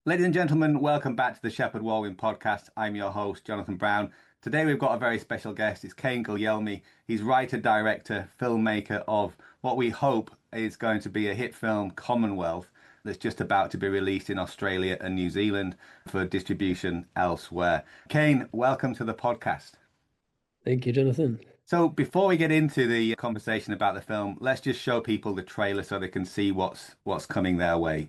Ladies and gentlemen, welcome back to the Shepheard-Walwyn Podcast. I'm your host, Jonathan Brown. Today we've got a very special guest. It's Kane Guglielmi. He's writer, director, filmmaker of what we hope is going to be a hit film, Commonwealth, that's just about to be released in Australia and New Zealand for distribution elsewhere. Kane, welcome to the podcast. Thank you, Jonathan. So before we get into the conversation about the film, let's just show people the trailer so they can see what's coming their way.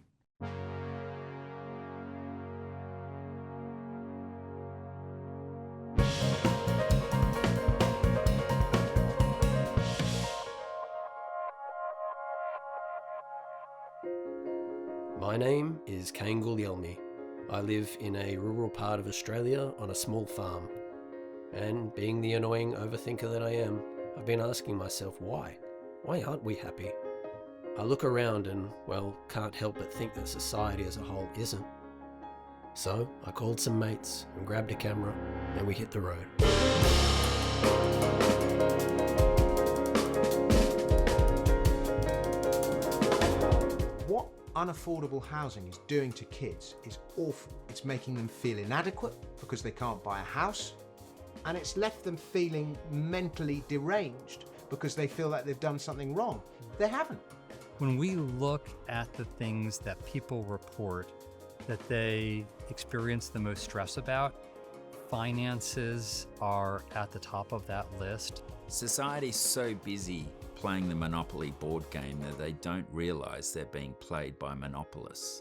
My name is Kane Guglielmi. I live in a rural part of Australia on a small farm. And being the annoying overthinker that I am, I've been asking myself why? Why aren't we happy? I look around and, well, can't help but think that society as a whole isn't. So I called some mates and grabbed a camera and we hit the road. What unaffordable housing is doing to kids is awful. It's making them feel inadequate because they can't buy a house, and it's left them feeling mentally deranged because they feel like they've done something wrong. They haven't. When we look at the things that people report that they experience the most stress about, finances are at the top of that list. Society's so busy playing the Monopoly board game that they don't realise they're being played by monopolists.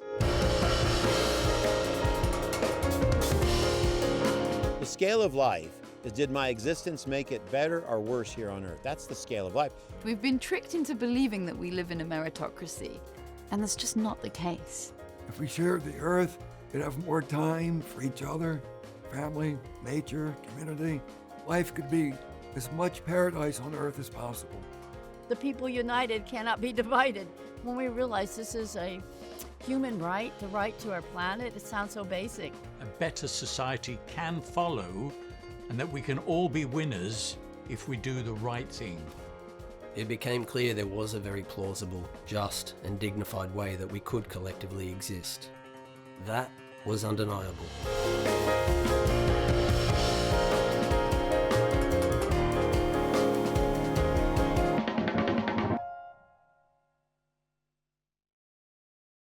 The scale of life is, did my existence make it better or worse here on Earth? That's the scale of life. We've been tricked into believing that we live in a meritocracy, and that's just not the case. If we shared the Earth, we'd have more time for each other, family, nature, community. Life could be as much paradise on Earth as possible. The people united cannot be divided. When we realize this is a human right, the right to our planet, it sounds so basic. A better society can follow, and that we can all be winners if we do the right thing. It became clear there was a very plausible, just and dignified way that we could collectively exist. That was undeniable.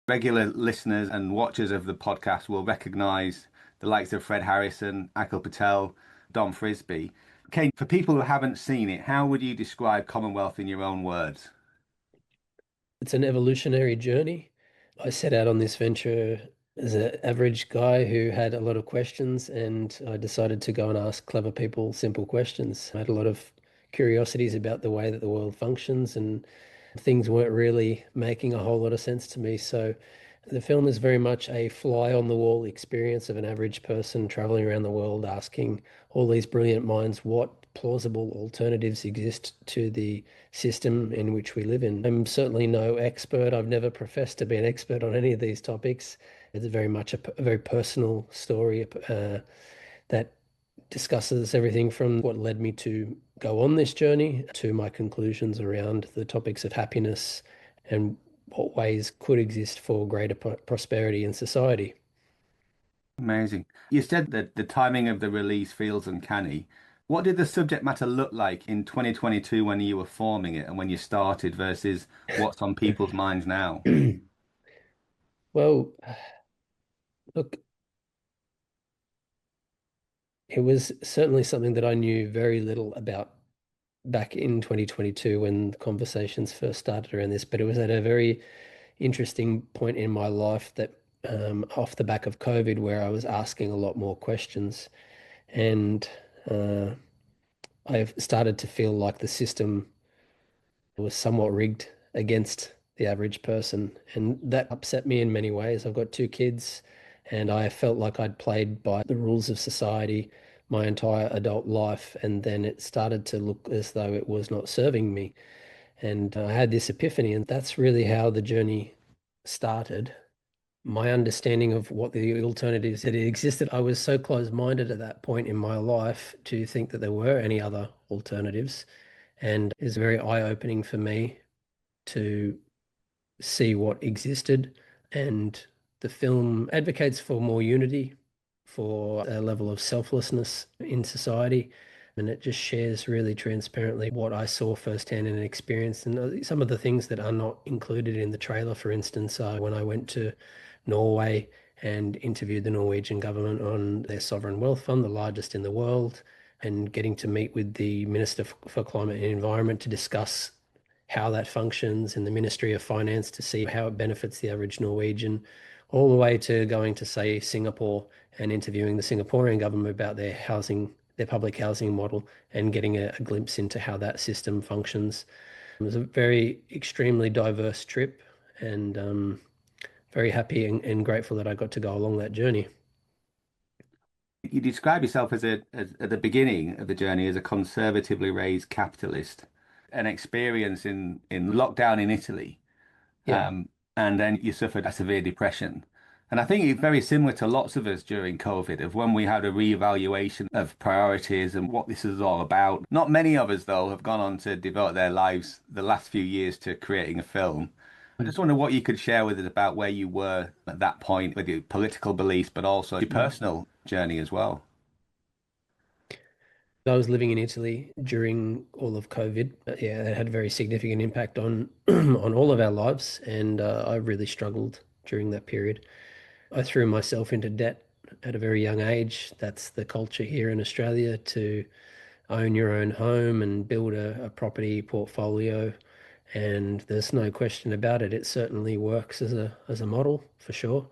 Regular listeners and watchers of the podcast will recognise the likes of Fred Harrison, Akhil Patel, Dom Frisby. Kane, for people who haven't seen it, how would you describe Commonwealth in your own words? It's an evolutionary journey. I set out on this venture as an average guy who had a lot of questions, and I decided to go and ask clever people simple questions. I had a lot of curiosities about the way that the world functions, and things weren't really making a whole lot of sense to me. So the film is very much a fly on the wall experience of an average person traveling around the world asking all these brilliant minds what plausible alternatives exist to the system in which we live in. I'm certainly no expert. I've never professed to be an expert on any of these topics. It's very much a very personal story that discusses everything from what led me to go on this journey to my conclusions around the topics of happiness and what ways could exist for greater prosperity in society. Amazing. You said that the timing of the release feels uncanny. What did the subject matter look like in 2022 when you were forming it and when you started versus what's on people's minds now? Well, look, it was certainly something that I knew very little about back in 2022 when the conversations first started around this, but it was at a very interesting point in my life that off the back of COVID, where I was asking a lot more questions, and I've started to feel like the system was somewhat rigged against the average person, and that upset me in many ways. I've got two kids, and I felt like I'd played by the rules of society my entire adult life, and then it started to look as though it was not serving me. And I had this epiphany, and that's really how the journey started. My understanding of what the alternatives that existed, I was so close-minded at that point in my life to think that there were any other alternatives. And it was very eye-opening for me to see what existed and The film advocates for more unity, for a level of selflessness in society, and it just shares really transparently what I saw firsthand and experienced. And some of the things that are not included in the trailer, for instance, when I went to Norway and interviewed the Norwegian government on their sovereign wealth fund, the largest in the world, and getting to meet with the Minister for Climate and Environment to discuss how that functions, and the Ministry of Finance to see how it benefits the average Norwegian, all the way to going to, say, Singapore and interviewing the Singaporean government about their public housing model, and getting a glimpse into how that system functions. It was a very extremely diverse trip, and very happy and grateful that I got to go along that journey. You describe yourself as at the beginning of the journey as a conservatively raised capitalist, an experience in lockdown in Italy. Yeah. And then you suffered a severe depression. And I think it's very similar to lots of us during COVID, of when we had a reevaluation of priorities and what this is all about. Not many of us, though, have gone on to devote their lives the last few years to creating a film. I just wonder what you could share with us about where you were at that point with your political beliefs, but also your personal journey as well. I was living in Italy during all of COVID. Yeah, it had a very significant impact on on all of our lives, and I really struggled during that period. I threw myself into debt at a very young age. That's the culture here in Australia, to own your own home and build a property portfolio. And there's no question about it. It certainly works as a model for sure.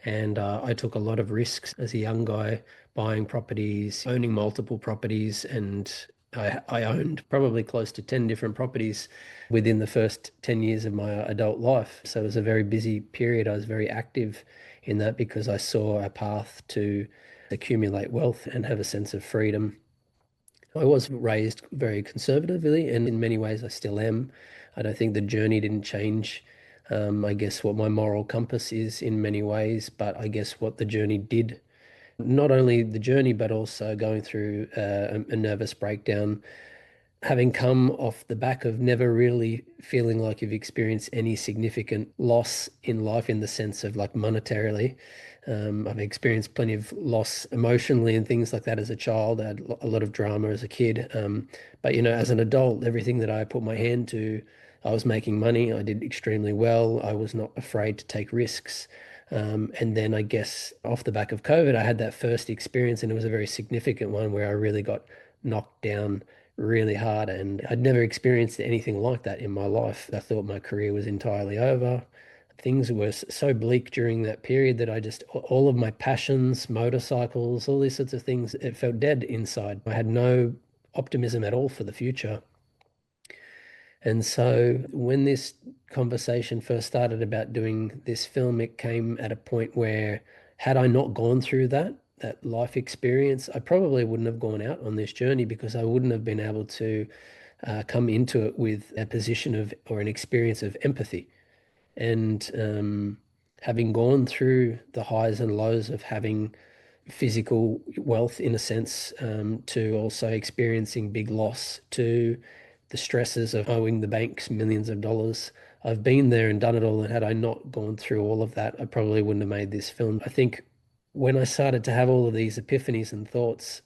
And I took a lot of risks as a young guy, buying properties, owning multiple properties, and I owned probably close to 10 different properties within the first 10 years of my adult life. So it was a very busy period. I was very active in that because I saw a path to accumulate wealth and have a sense of freedom. I was raised very conservatively, and in many ways I still am. I don't think the journey didn't change, I guess, what my moral compass is in many ways, but I guess what the journey did, not only the journey, but also going through a nervous breakdown, having come off the back of never really feeling like you've experienced any significant loss in life in the sense of like monetarily. I've experienced plenty of loss emotionally and things like that as a child. I had a lot of drama as a kid. But, as an adult, everything that I put my hand to, I was making money. I did extremely well. I was not afraid to take risks. And then I guess off the back of COVID, I had that first experience, and it was a very significant one where I really got knocked down really hard, and I'd never experienced anything like that in my life. I thought my career was entirely over. Things were so bleak during that period that I just, all of my passions, motorcycles, all these sorts of things, it felt dead inside. I had no optimism at all for the future. And so when this conversation first started about doing this film, it came at a point where, had I not gone through that life experience, I probably wouldn't have gone out on this journey, because I wouldn't have been able to come into it with a position of, or an experience of empathy. And having gone through the highs and lows of having physical wealth, in a sense, to also experiencing big loss, to the stresses of owing the banks millions of dollars, I've been there and done it all. And had I not gone through all of that, I probably wouldn't have made this film. I think when I started to have all of these epiphanies and thoughts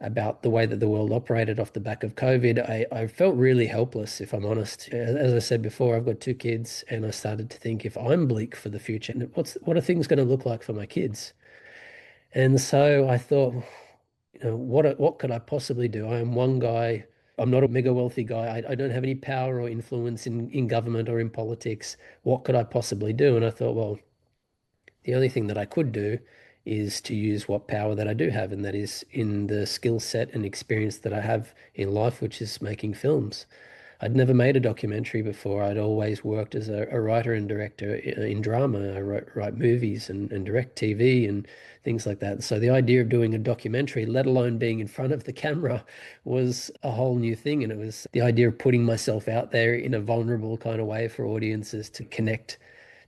about the way that the world operated off the back of COVID, I felt really helpless, if I'm honest. As I said before, I've got 2 kids, and I started to think, if I'm bleak for the future, what are things going to look like for my kids? And so I thought, what could I possibly do? I am one guy. I'm not a mega wealthy guy. I don't have any power or influence in government or in politics. What could I possibly do? And I thought, well, the only thing that I could do is to use what power that I do have, and that is in the skill set and experience that I have in life, which is making films. I'd never made a documentary before. I'd always worked as a writer and director in drama. I write movies and direct TV and things like that. So the idea of doing a documentary, let alone being in front of the camera, was a whole new thing. And it was the idea of putting myself out there in a vulnerable kind of way for audiences to connect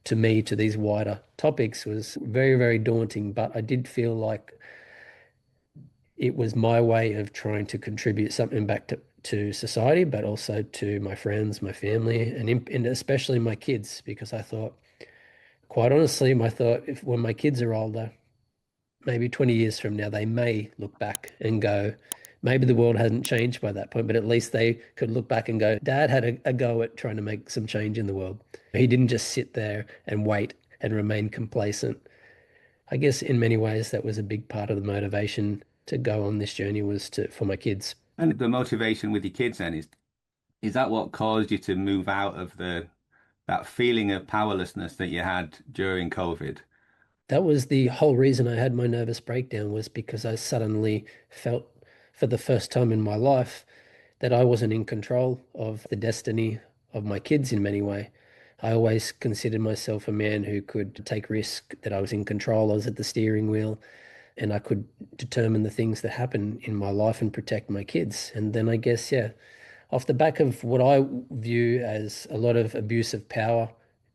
to me, to these wider topics, was very, very daunting. But I did feel like it was my way of trying to contribute something back to society, but also to my friends, my family, and especially my kids, because I thought Quite honestly, my thought, if when my kids are older, maybe 20 years from now, they may look back and go, maybe the world hadn't changed by that point, but at least they could look back and go, Dad had a go at trying to make some change in the world. He didn't just sit there and wait and remain complacent. I guess in many ways, that was a big part of the motivation to go on this journey was for my kids. And the motivation with your kids then is that what caused you to move out of that feeling of powerlessness that you had during COVID? That was the whole reason I had my nervous breakdown, was because I suddenly felt for the first time in my life that I wasn't in control of the destiny of my kids in many ways. I always considered myself a man who could take risk, that I was in control, I was at the steering wheel, and I could determine the things that happen in my life and protect my kids. And then I guess, yeah, off the back of what I view as a lot of abuse of power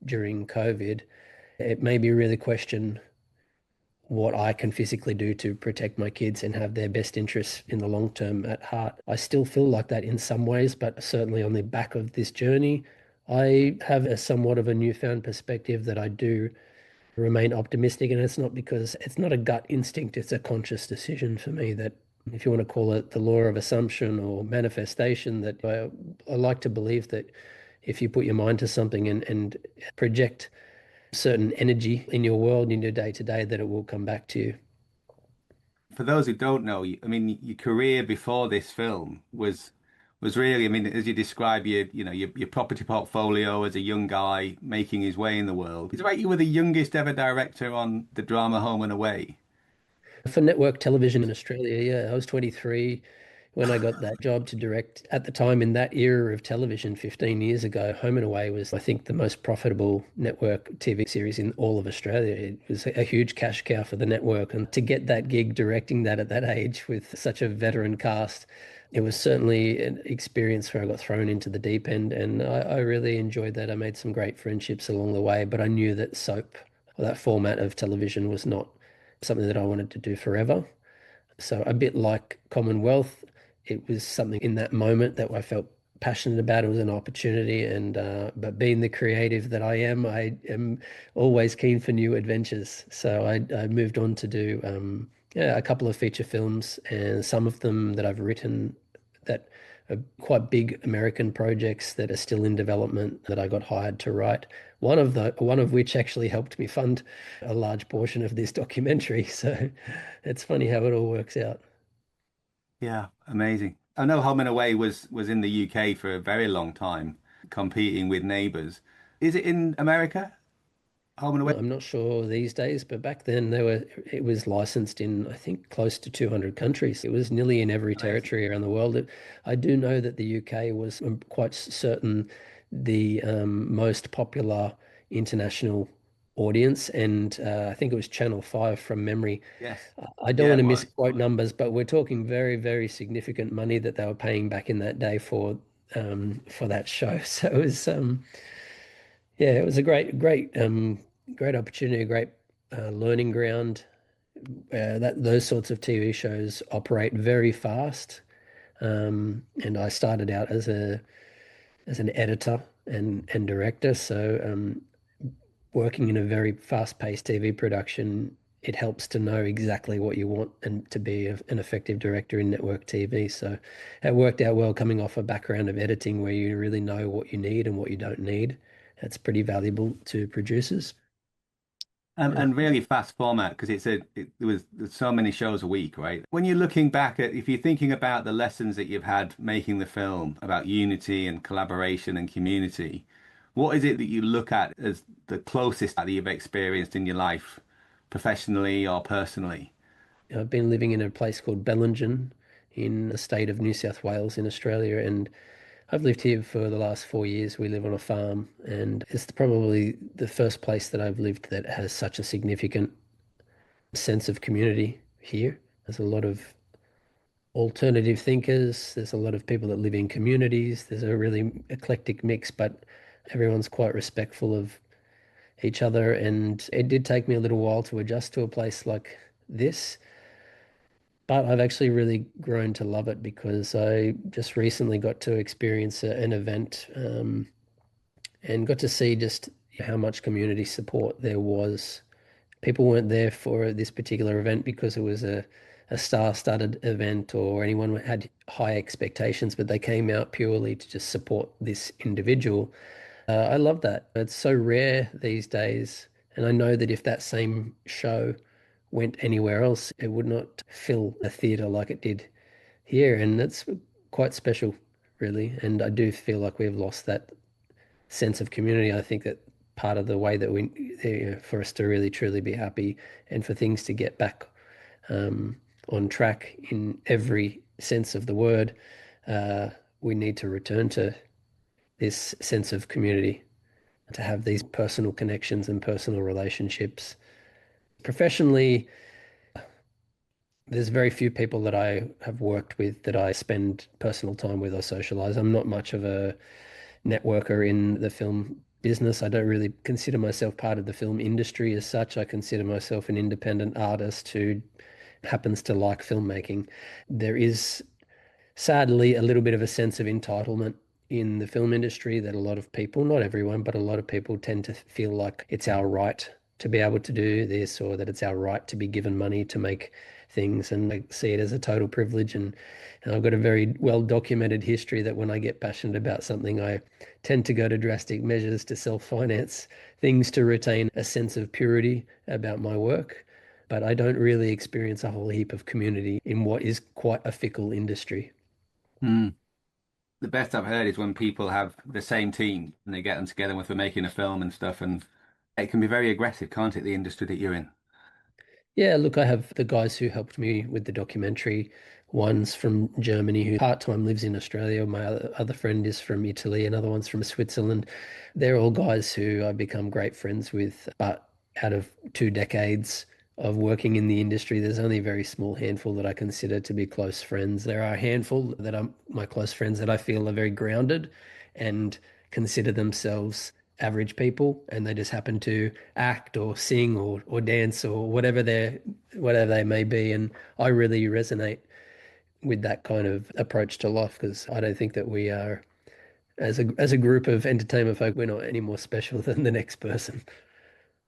during COVID, it made me really question what I can physically do to protect my kids and have their best interests in the long term at heart. I still feel like that in some ways, but certainly on the back of this journey, I have a somewhat of a newfound perspective that I do remain optimistic. And it's not because it's not a gut instinct, it's a conscious decision for me that, if you want to call it the law of assumption or manifestation, that I like to believe that if you put your mind to something and project certain energy in your world, in your day to day, that it will come back to you. For those who don't know, I mean, your career before this film was really, I mean, as you describe your property portfolio as a young guy making his way in the world. Is it right you were the youngest ever director on the drama Home and Away? For network television in Australia, yeah, I was 23 when I got that job to direct. At the time, in that era of television 15 years ago, Home and Away was, I think, the most profitable network TV series in all of Australia. It was a huge cash cow for the network. And to get that gig directing that at that age with such a veteran cast, it was certainly an experience where I got thrown into the deep end. And I really enjoyed that. I made some great friendships along the way, but I knew that soap, or that format of television, was not something that I wanted to do forever. So a bit like Commonwealth, it was something in that moment that I felt passionate about. It was an opportunity, and but being the creative that I am always keen for new adventures. So I moved on to do a couple of feature films, and some of them that I've written that are quite big American projects that are still in development that I got hired to write. One of which actually helped me fund a large portion of this documentary. So it's funny how it all works out. Yeah, amazing. I know Home and Away was in the UK for a very long time, competing with Neighbours. Is it in America? Home and Away? I'm not sure these days, but back then it was licensed in, I think, close to 200 countries. It was nearly in every territory around the world. I do know that the UK was, I'm quite certain, the most popular international audience, and I think it was Channel 5 from memory. Yes. I don't want to misquote numbers, but we're talking very, very significant money that they were paying back in that day for that show. So it was yeah, it was a great opportunity, a great learning ground. Those sorts of TV shows operate very fast, and I started out as an editor and director. So working in a very fast-paced TV production, it helps to know exactly what you want and to be an effective director in network TV. So it worked out well coming off a background of editing where you really know what you need and what you don't need. That's pretty valuable to producers. And really fast format because there's so many shows a week, right? When you're looking back if you're thinking about the lessons that you've had making the film about unity and collaboration and community, what is it that you look at as the closest that you've experienced in your life, professionally or personally? I've been living in a place called Bellingen in the state of New South Wales in Australia, and I've lived here for the last 4 years. We live on a farm, and it's probably the first place that I've lived that has such a significant sense of community here. There's a lot of alternative thinkers. There's a lot of people that live in communities. There's a really eclectic mix, but everyone's quite respectful of each other. And it did take me a little while to adjust to a place like this. But I've actually really grown to love it because I just recently got to experience an event and got to see just how much community support there was. People weren't there for this particular event because it was a star-studded event or anyone had high expectations, but they came out purely to just support this individual. I love that. It's so rare these days. And I know that if that same show went anywhere else, it would not fill a theatre like it did here. And that's quite special, really. And I do feel like we've lost that sense of community. I think that part of the way that for us to really truly be happy and for things to get back on track in every sense of the word, we need to return to this sense of community, to have these personal connections and personal relationships. Professionally, there's very few people that I have worked with that I spend personal time with or socialize. I'm not much of a networker in the film business. I don't really consider myself part of the film industry as such. I consider myself an independent artist who happens to like filmmaking. There is sadly a little bit of a sense of entitlement in the film industry that a lot of people, not everyone, but a lot of people tend to feel like it's our right to be able to do this, or that it's our right to be given money to make things, and I see it as a total privilege. And I've got a very well documented history that when I get passionate about something, I tend to go to drastic measures to self-finance things to retain a sense of purity about my work. But I don't really experience a whole heap of community in what is quite a fickle industry. The best I've heard is when people have the same team and they get them together when they're making a film and stuff, and it can be very aggressive, can't it, the industry that you're in? Yeah, look, I have the guys who helped me with the documentary. One's from Germany who part-time lives in Australia. My other friend is from Italy. Another one's from Switzerland. They're all guys who I've become great friends with. But out of 2 decades of working in the industry, there's only a very small handful that I consider to be close friends. There are a handful that are my close friends that I feel are very grounded and consider themselves average people, and they just happen to act or sing or dance or whatever they may be. And I really resonate with that kind of approach to life, because I don't think that we are, as a group of entertainment folk, we're not any more special than the next person.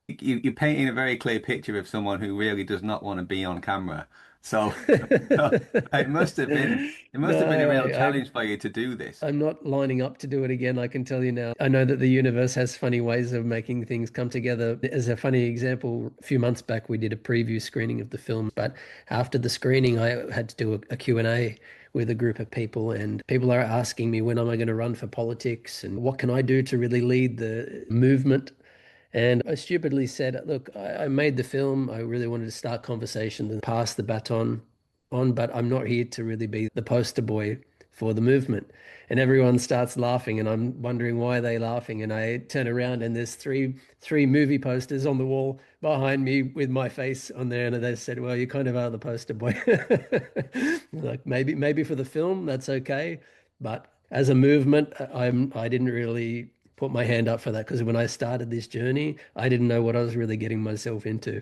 You're painting a very clear picture of someone who really does not want to be on camera. So it must have been a real challenge for you to do this. I'm not lining up to do it again, I can tell you now. I know that the universe has funny ways of making things come together. As a funny example, a few months back, we did a preview screening of the film, but after the screening, I had to do a Q&A with a group of people, and people are asking me, when am I going to run for politics and what can I do to really lead the movement? And I stupidly said, look, I made the film. I really wanted to start conversations and pass the baton on, but I'm not here to really be the poster boy for the movement. And everyone starts laughing, and I'm wondering why they're laughing. And I turn around, and there's three movie posters on the wall behind me with my face on there. And they said, well, you kind of are the poster boy. Like maybe for the film, that's okay. But as a movement, I didn't really put my hand up for that, because when I started this journey, I didn't know what I was really getting myself into.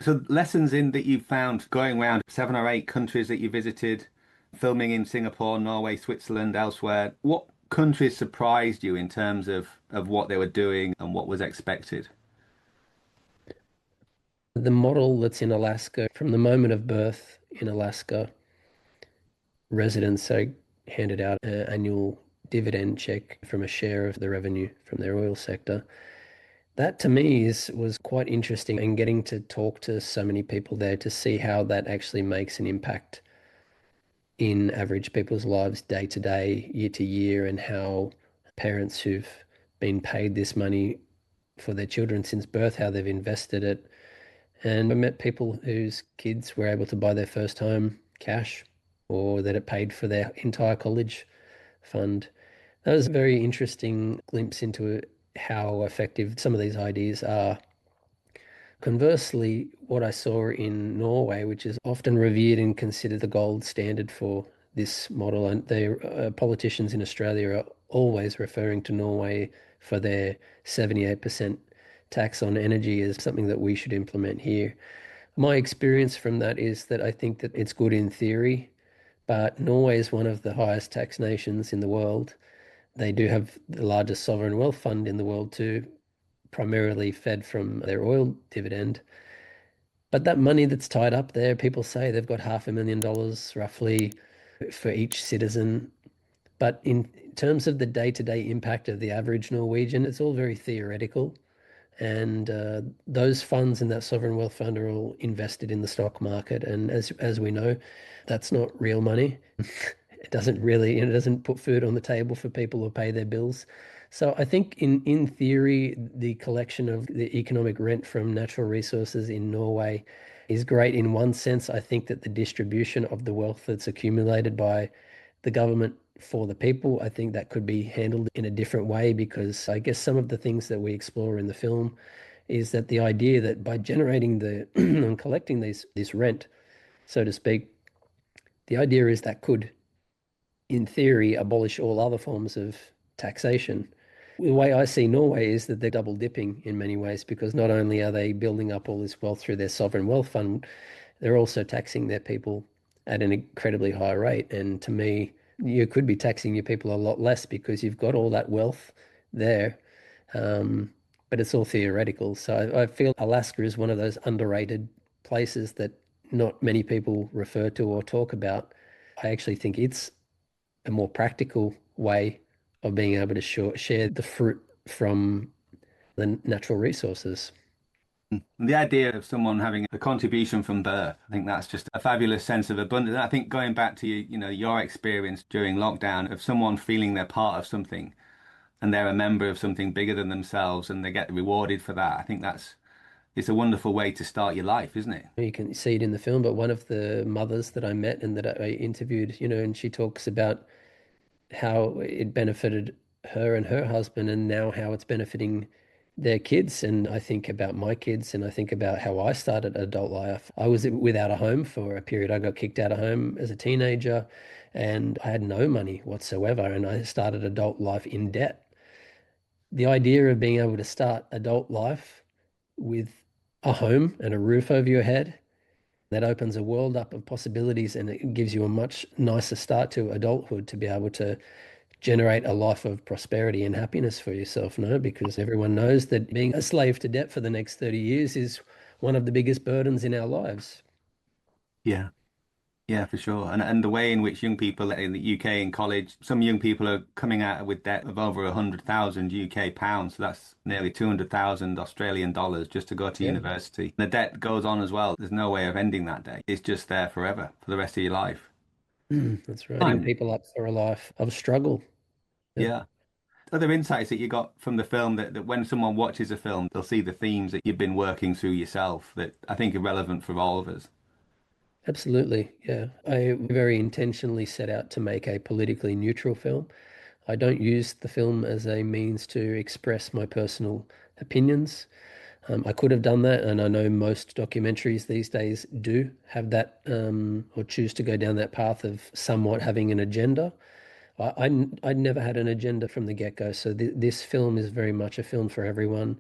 So lessons in that you found going around 7 or 8 countries that you visited, filming in Singapore, Norway, Switzerland, elsewhere. What countries surprised you in terms of what they were doing and what was expected? The model that's in Alaska, from the moment of birth in Alaska, residents are handed out an annual dividend check from a share of the revenue from their oil sector. That to me was quite interesting, and getting to talk to so many people there to see how that actually makes an impact in average people's lives day to day, year to year, and how parents who've been paid this money for their children since birth, how they've invested it. And I met people whose kids were able to buy their first home cash, or that it paid for their entire college fund. That was a very interesting glimpse into how effective some of these ideas are. Conversely, what I saw in Norway, which is often revered and considered the gold standard for this model, and the politicians in Australia are always referring to Norway for their 78% tax on energy as something that we should implement here. My experience from that is that I think that it's good in theory, but Norway is one of the highest tax nations in the world. They do have the largest sovereign wealth fund in the world too, primarily fed from their oil dividend. But that money that's tied up there, people say they've got $500,000 roughly for each citizen. But in terms of the day-to-day impact of the average Norwegian, it's all very theoretical. And those funds in that sovereign wealth fund are all invested in the stock market. And as we know, that's not real money. It doesn't really, it doesn't put food on the table for people or pay their bills. So I think in theory, the collection of the economic rent from natural resources in Norway is great in one sense. I think that the distribution of the wealth that's accumulated by the government for the people, I think that could be handled in a different way, because I guess some of the things that we explore in the film is that the idea that by generating the and collecting this rent, so to speak, the idea is that could, in theory, abolish all other forms of taxation. The way I see Norway is that they're double dipping in many ways, because not only are they building up all this wealth through their sovereign wealth fund, they're also taxing their people at an incredibly high rate. And to me, you could be taxing your people a lot less because you've got all that wealth there. But it's all theoretical. So I feel Alaska is one of those underrated places that not many people refer to or talk about. I actually think it's a more practical way of being able to share the fruit from the natural resources. And the idea of someone having a contribution from birth, I think that's just a fabulous sense of abundance. I think going back to your experience during lockdown of someone feeling they're part of something and they're a member of something bigger than themselves and they get rewarded for that. I think it's a wonderful way to start your life, isn't it? You can see it in the film, but one of the mothers that I met and that I interviewed, and she talks about how it benefited her and her husband, and now how it's benefiting their kids. And I think about my kids, and I think about how I started adult life. I was without a home for a period. I got kicked out of home as a teenager, and I had no money whatsoever, and I started adult life in debt. The idea of being able to start adult life with a home and a roof over your head, that opens a world up of possibilities, and it gives you a much nicer start to adulthood to be able to generate a life of prosperity and happiness for yourself, no? Because everyone knows that being a slave to debt for the next 30 years is one of the biggest burdens in our lives. Yeah. Yeah, for sure. And the way in which young people in the UK in college, some young people are coming out with debt of over 100,000 UK pounds. So that's nearly 200,000 Australian dollars just to go to university. The debt goes on as well. There's no way of ending that debt. It's just there forever for the rest of your life. That's right. Setting people up for a life of struggle. Yeah. Other insights that you got from the film that when someone watches a film, they'll see the themes that you've been working through yourself that I think are relevant for all of us. Absolutely, yeah. I very intentionally set out to make a politically neutral film. I don't use the film as a means to express my personal opinions. I could have done that, and I know most documentaries these days do have that, or choose to go down that path of somewhat having an agenda. I never had an agenda from the get-go, so this film is very much a film for everyone.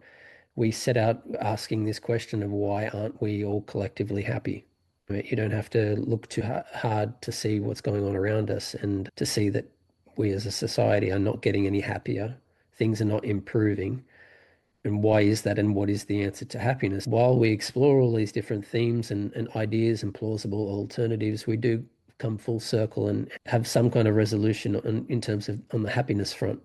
We set out asking this question of why aren't we all collectively happy? You don't have to look too hard to see what's going on around us and to see that we as a society are not getting any happier. Things are not improving. And why is that? And what is the answer to happiness? While we explore all these different themes and ideas and plausible alternatives, we do come full circle and have some kind of resolution in terms of on the happiness front.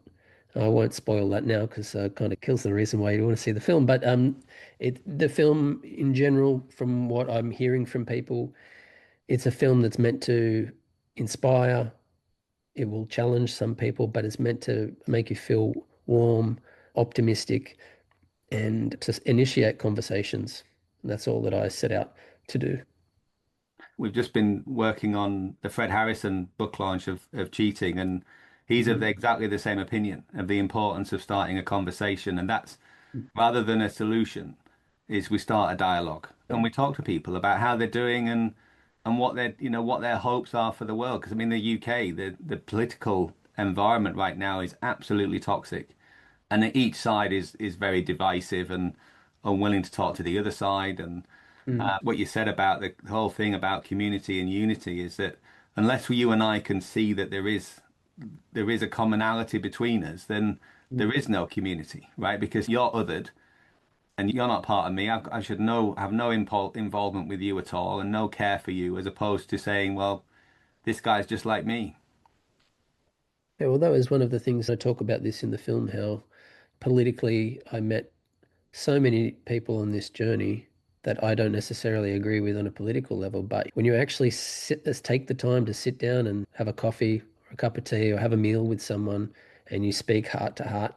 I won't spoil that now because it kind of kills the reason why you want to see the film. But the film in general, from what I'm hearing from people, it's a film that's meant to inspire. It will challenge some people, but it's meant to make you feel warm, optimistic, and to initiate conversations. And that's all that I set out to do. We've just been working on the Fred Harrison book launch of Cheating, and he's of exactly the same opinion of the importance of starting a conversation. And that's rather than a solution, is we start a dialogue and we talk to people about how they're doing and what their hopes are for the world. Because I mean, the UK, the political environment right now is absolutely toxic, and each side is very divisive and unwilling to talk to the other side. And what you said about the whole thing about community and unity is that unless you and I can see that there is there is a commonality between us, then there is no community, right? Because you're othered and you're not part of me. I should have no involvement with you at all and no care for you, as opposed to saying, well, this guy's just like me. Yeah, well, that was one of the things I talk about this in the film, how politically I met so many people on this journey that I don't necessarily agree with on a political level. But when you actually take the time to sit down and have a coffee or a cup of tea or have a meal with someone and you speak heart to heart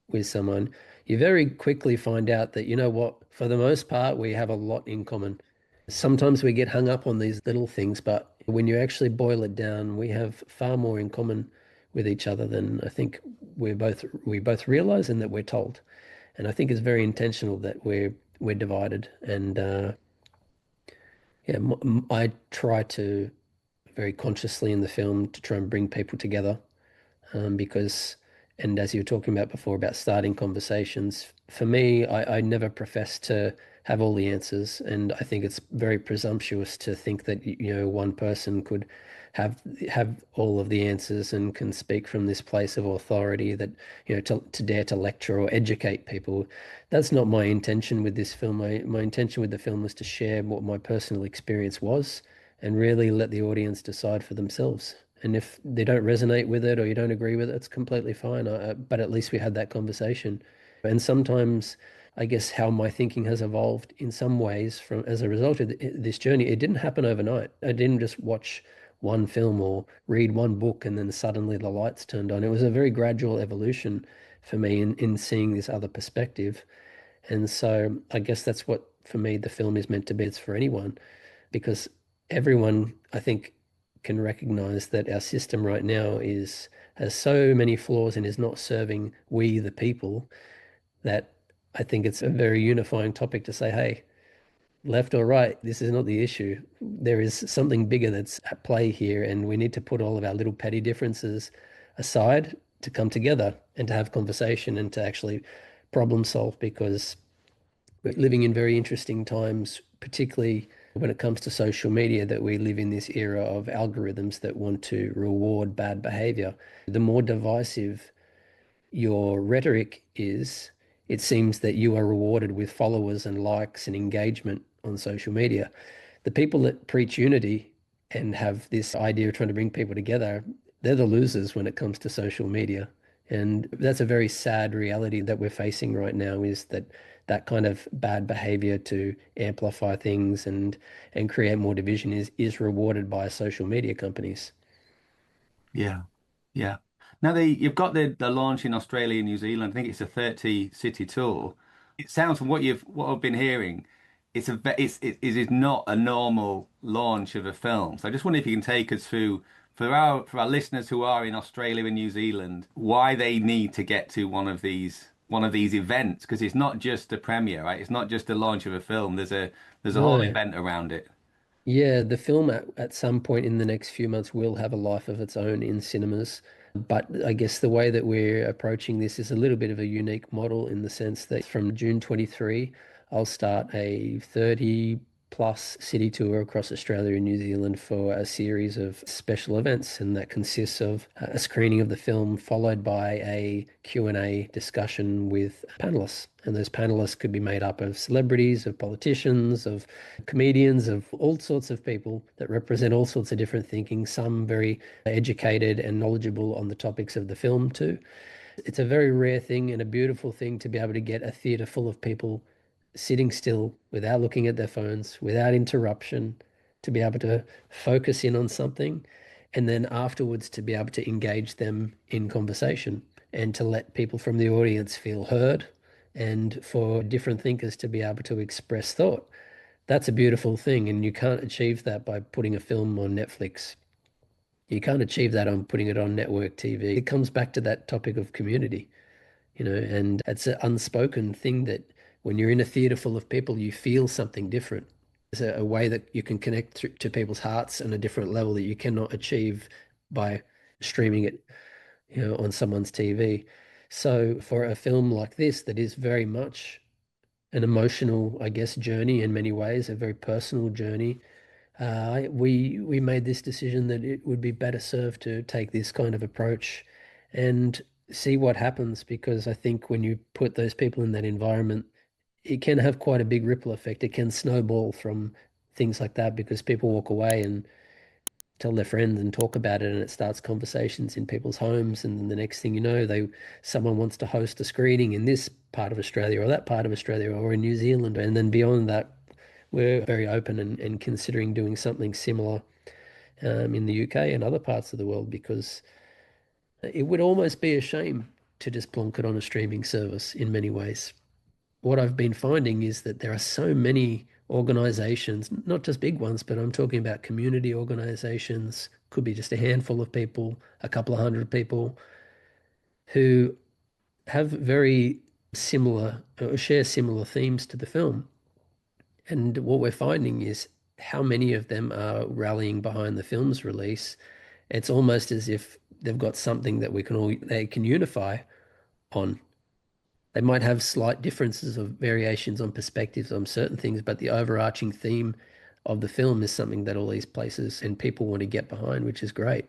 with someone, you very quickly find out that, you know what, for the most part, we have a lot in common. Sometimes we get hung up on these little things, but when you actually boil it down, we have far more in common with each other than I think we both realize and that we're told. And I think it's very intentional that we're divided. And I try to very consciously in the film to try and bring people together because, and as you were talking about before about starting conversations, for me, I never profess to have all the answers, and I think it's very presumptuous to think that one person could have all of the answers and can speak from this place of authority that to dare to lecture or educate people. That's not my intention with this film. My intention with the film was to share what my personal experience was and really let the audience decide for themselves. And if they don't resonate with it or you don't agree with it, it's completely fine. But at least we had that conversation. And sometimes I guess how my thinking has evolved in some ways from as a result of this journey, it didn't happen overnight. I didn't just watch one film or read one book and then suddenly the lights turned on. It was a very gradual evolution for me in seeing this other perspective. And so I guess that's what, for me, the film is meant to be. It's for anyone, because everyone, I think, can recognize that our system right now has so many flaws and is not serving we, the people, that I think it's a very unifying topic to say, hey, left or right, this is not the issue. There is something bigger that's at play here, and we need to put all of our little petty differences aside to come together and to have conversation and to actually problem solve, because we're living in very interesting times, particularly when it comes to social media, that we live in this era of algorithms that want to reward bad behavior. The more divisive your rhetoric is, it seems that you are rewarded with followers and likes and engagement on social media. The people that preach unity and have this idea of trying to bring people together, they're the losers when it comes to social media. And that's a very sad reality that we're facing right now, is that kind of bad behavior to amplify things and create more division is rewarded by social media companies. Yeah, yeah. Now you've got the launch in Australia and New Zealand. I think it's a 30 city tour. It sounds from what I've been hearing, it is not a normal launch of a film. So I just wonder if you can take us through for our listeners who are in Australia and New Zealand, why they need to get to one of these events, because it's not just a premiere, right? It's not just the launch of a film. There's a whole event around it. Yeah, the film at some point in the next few months will have a life of its own in cinemas. But I guess the way that we're approaching this is a little bit of a unique model, in the sense that from June 23, I'll start a 30 plus city tour across Australia and New Zealand for a series of special events, and that consists of a screening of the film followed by a Q&A discussion with panelists. And those panelists could be made up of celebrities, of politicians, of comedians, of all sorts of people that represent all sorts of different thinking, some very educated and knowledgeable on the topics of the film too. It's a very rare thing and a beautiful thing to be able to get a theatre full of people sitting still without looking at their phones, without interruption, to be able to focus in on something, and then afterwards to be able to engage them in conversation and to let people from the audience feel heard, and for different thinkers to be able to express thought. That's a beautiful thing, and you can't achieve that by putting a film on Netflix. You can't achieve that on putting it on network TV. It comes back to that topic of community, and it's an unspoken thing that when you're in a theatre full of people, you feel something different. There's a way that you can connect to people's hearts on a different level that you cannot achieve by streaming it, on someone's TV. So for a film like this, that is very much an emotional, I guess, journey in many ways, a very personal journey, We made this decision that it would be better served to take this kind of approach and see what happens, because I think when you put those people in that environment, it can have quite a big ripple effect. It can snowball from things like that, because people walk away and tell their friends and talk about it, and it starts conversations in people's homes, and then the next thing you know, someone wants to host a screening in this part of Australia or that part of Australia or in New Zealand. And then beyond that, we're very open and considering doing something similar in the UK and other parts of the world, because it would almost be a shame to just plonk it on a streaming service in many ways. What I've been finding is that there are so many organizations, not just big ones, but I'm talking about community organizations, could be just a handful of people, a couple of hundred people, who have very similar or share similar themes to the film. And what we're finding is how many of them are rallying behind the film's release. It's almost as if they've got something that they can unify on. They might have slight differences of variations on perspectives on certain things, but the overarching theme of the film is something that all these places and people want to get behind, which is great.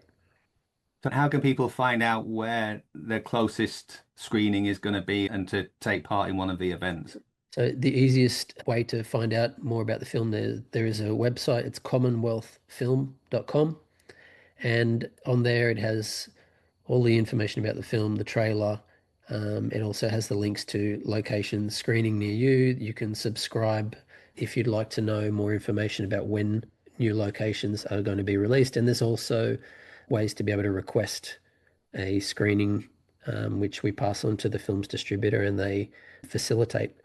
So how can people find out where the closest screening is going to be and to take part in one of the events? So the easiest way to find out more about the film, there is a website. It's commonwealthfilm.com. And on there it has all the information about the film, the trailer. It also has the links to locations screening near you. You can subscribe if you'd like to know more information about when new locations are going to be released. And there's also ways to be able to request a screening, which we pass on to the film's distributor, and they facilitate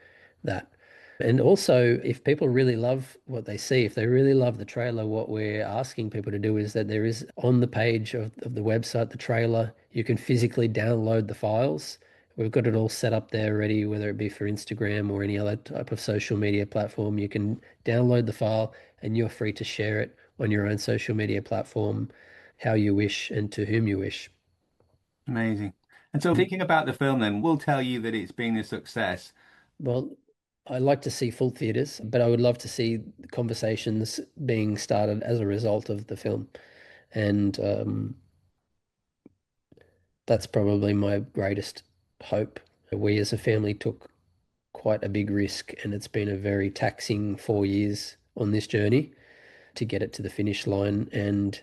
that. And also, if people really love what they see, if they really love the trailer, what we're asking people to do is that there is on the page of the website, the trailer, you can physically download the files. We've got it all set up there ready, whether it be for Instagram or any other type of social media platform. You can download the file and you're free to share it on your own social media platform, how you wish and to whom you wish. Amazing. And so thinking about the film then, we'll tell you that it's been a success. Well, I like to see full theatres, but I would love to see conversations being started as a result of the film. And that's probably my greatest hope. We as a family took quite a big risk, and it's been a very taxing 4 years on this journey to get it to the finish line. And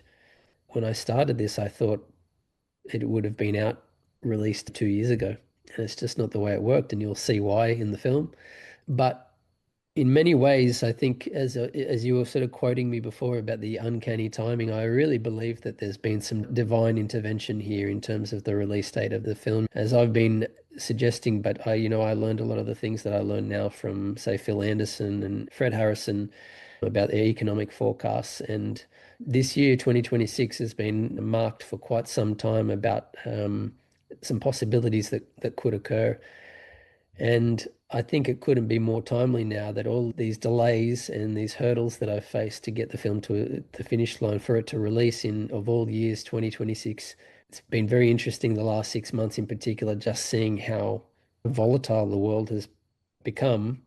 when I started this, I thought it would have been out released 2 years ago. And it's just not the way it worked, and you'll see why in the film. But in many ways, I think, as you were sort of quoting me before about the uncanny timing, I really believe that there's been some divine intervention here in terms of the release date of the film, as I've been suggesting. But I learned a lot of the things that I learned now from, say, Phil Anderson and Fred Harrison about their economic forecasts. And this year, 2026, has been marked for quite some time about some possibilities that could occur. And I think it couldn't be more timely now that all these delays and these hurdles that I've faced to get the film to the finish line, for it to release of all years, 2026. It's been very interesting the last 6 months in particular, just seeing how volatile the world has become.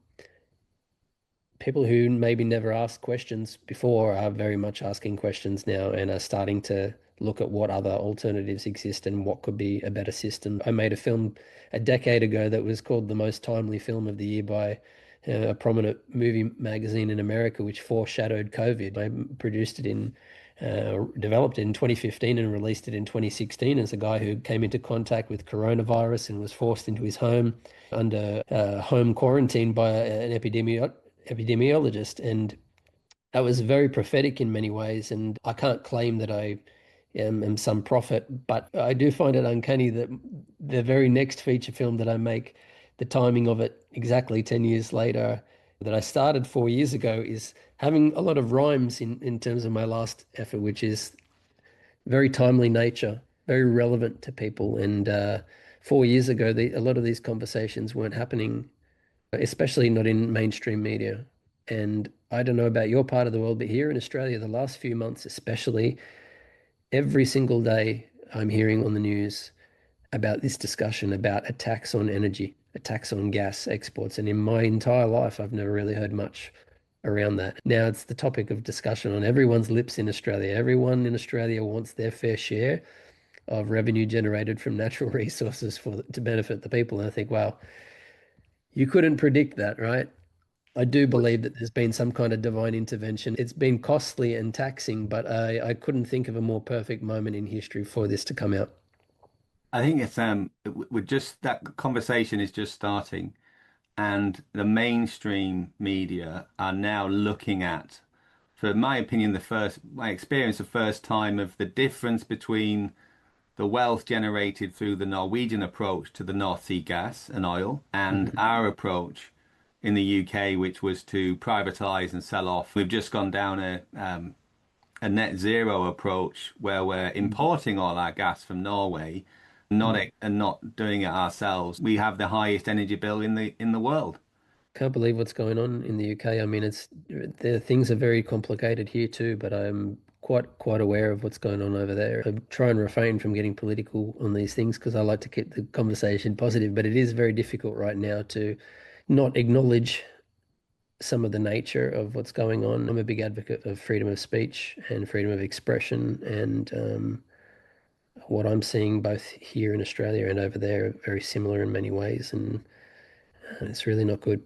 People who maybe never asked questions before are very much asking questions now, and are starting to look at what other alternatives exist and what could be a better system. I made a film a decade ago that was called the most timely film of the year by a prominent movie magazine in America, which foreshadowed COVID. I produced it developed it in 2015 and released it in 2016 as a guy who came into contact with coronavirus and was forced into his home under home quarantine by an epidemiologist. And that was very prophetic in many ways. And I can't claim that I am some prophet, but I do find it uncanny that the very next feature film that I make, the timing of it exactly 10 years later, that I started 4 years ago, is having a lot of rhymes in terms of my last effort, which is very timely nature, very relevant to people. And 4 years ago, a lot of these conversations weren't happening, especially not in mainstream media. And I don't know about your part of the world, but here in Australia, the last few months especially, every single day I'm hearing on the news about this discussion about a tax on energy, a tax on gas exports. And in my entire life, I've never really heard much around that. Now it's the topic of discussion on everyone's lips in Australia. Everyone in Australia wants their fair share of revenue generated from natural resources to benefit the people. And I think, wow, you couldn't predict that, right? I do believe that there's been some kind of divine intervention. It's been costly and taxing, but I couldn't think of a more perfect moment in history for this to come out. I think it's we're just that conversation is just starting, and the mainstream media are now looking at, for my opinion, my experience, the first time of the difference between the wealth generated through the Norwegian approach to the North Sea gas and oil and our approach in the UK, which was to privatise and sell off. We've just gone down a net zero approach where we're importing all our gas from Norway, not doing it ourselves. We have the highest energy bill in the world. Can't believe what's going on in the UK. I mean, things are very complicated here too, but I'm quite aware of what's going on over there. I try and refrain from getting political on these things because I like to keep the conversation positive, but it is very difficult right now to not acknowledge some of the nature of what's going on. I'm a big advocate of freedom of speech and freedom of expression, and what I'm seeing both here in Australia and over there are very similar in many ways, and it's really not good.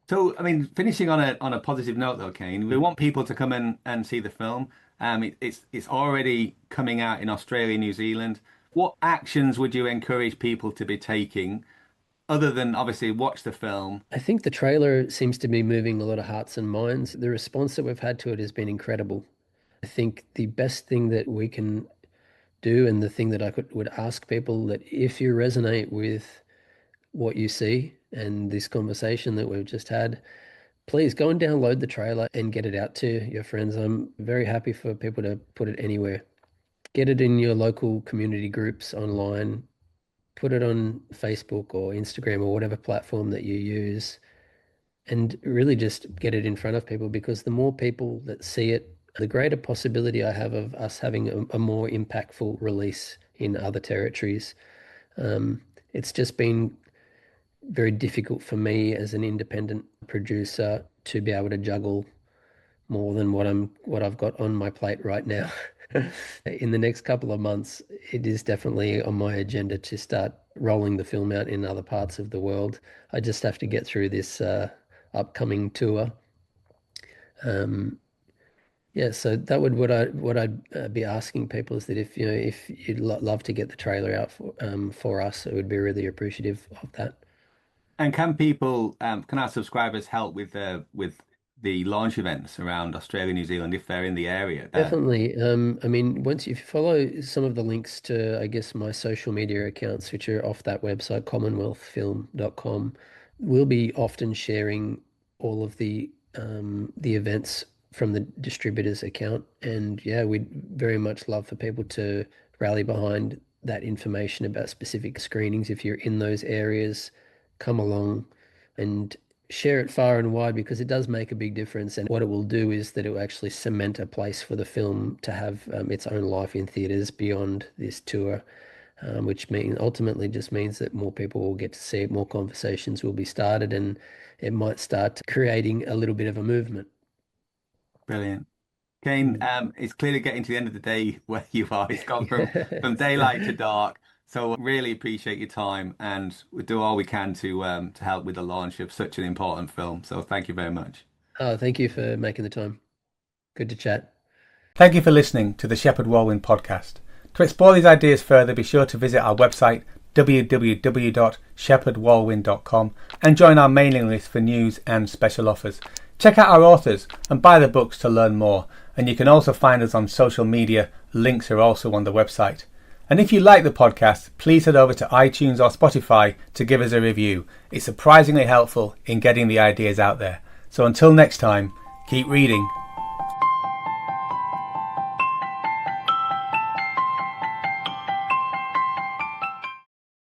So, I mean, finishing on a positive note though, Kane, we want people to come in and see the film. It's already coming out in Australia, New Zealand. What actions would you encourage people to be taking, other than obviously watch the film? I think the trailer seems to be moving a lot of hearts and minds. The response that we've had to it has been incredible. I think the best thing that we can do, and the thing that I would ask people, that if you resonate with what you see and this conversation that we've just had, please go and download the trailer and get it out to your friends. I'm very happy for people to put it anywhere. Get it in your local community groups online. Put it on Facebook or Instagram or whatever platform that you use, and really just get it in front of people, because the more people that see it, the greater possibility I have of us having a more impactful release in other territories. It's just been very difficult for me as an independent producer to be able to juggle more than what I've got on my plate right now. In the next couple of months, it is definitely on my agenda to start rolling the film out in other parts of the world. I just have to get through this upcoming tour. So that would what I'd be asking people is that if you'd love to get the trailer out for us, it would be really appreciative of that. And can our subscribers help with the launch events around Australia, New Zealand, if they're in the area? Definitely. I mean, if you follow some of the links to, I guess, my social media accounts, which are off that website, commonwealthfilm.com, we'll be often sharing all of the events from the distributor's account. And yeah, we'd very much love for people to rally behind that information about specific screenings. If you're in those areas, come along and share it far and wide, because it does make a big difference. And what it will do is that it will actually cement a place for the film to have its own life in theaters beyond this tour, which ultimately just means that more people will get to see it, more conversations will be started, and it might start creating a little bit of a movement. Brilliant. Kane, it's clearly getting to the end of the day where you are. It's gone from daylight to dark. So really appreciate your time, and we do all we can to help with the launch of such an important film. So thank you very much. Oh, thank you for making the time. Good to chat. Thank you for listening to the Shepheard-Walwyn Podcast. To explore these ideas further, be sure to visit our website www.shepheard-walwyn.com and join our mailing list for news and special offers. Check out our authors and buy the books to learn more. And you can also find us on social media. Links are also on the website. And if you like the podcast, please head over to iTunes or Spotify to give us a review. It's surprisingly helpful in getting the ideas out there. So until next time, keep reading